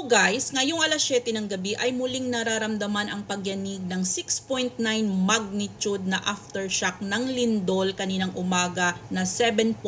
So guys, ngayong alas 7 ng gabi ay muling nararamdaman ang pagyanig ng 6.9 magnitude na aftershock ng lindol kaninang umaga na 7.6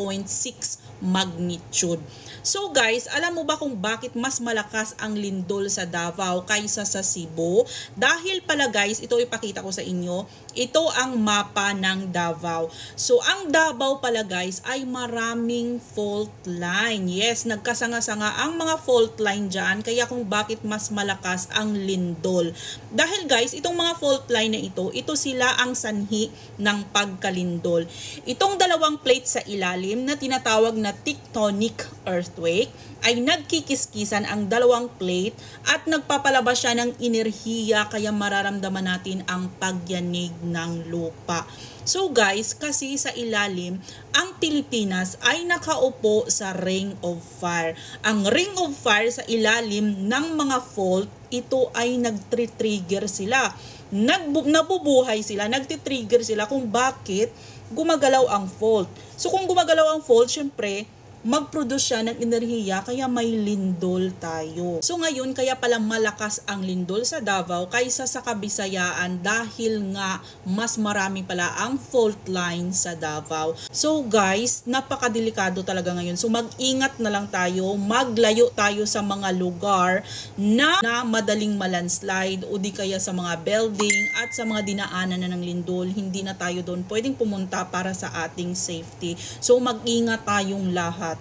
magnitude. So guys, alam mo ba kung bakit mas malakas ang lindol sa Davao kaysa sa Cebu? Dahil pala guys, ito ipakita ko sa inyo, ito ang mapa ng Davao. So ang Davao pala guys ay maraming fault line. Yes, nagkasanga-sanga ang mga fault line dyan, kaya kung bakit mas malakas ang lindol. Dahil guys, itong mga fault line na ito sila ang sanhi ng pagkalindol. Itong dalawang plate sa ilalim na tinatawag na tectonic earthquake ay nagkikiskisan ang dalawang plate at nagpapalabas siya ng enerhiya, kaya mararamdaman natin ang pagyanig ng lupa. So guys, kasi sa ilalim, ang Pilipinas ay nakaupo sa Ring of Fire. Ang Ring of Fire sa ilalim ng mga fault, ito ay nagtre-trigger sila. Nabubuhay sila, nagtitrigger sila kung bakit gumagalaw ang fault. So kung gumagalaw ang fault, syempre, mag-produce siya ng enerhiya, kaya may lindol tayo. So ngayon, kaya pala malakas ang lindol sa Davao kaysa sa Kabisayaan dahil nga mas marami pala ang fault line sa Davao. So guys, napakadelikado talaga ngayon. So mag-ingat na lang tayo, maglayo tayo sa mga lugar na madaling malandslide o di kaya sa mga building at sa mga dinaanan na ng lindol. Hindi na tayo doon pwedeng pumunta para sa ating safety. So mag-ingat tayong lahat.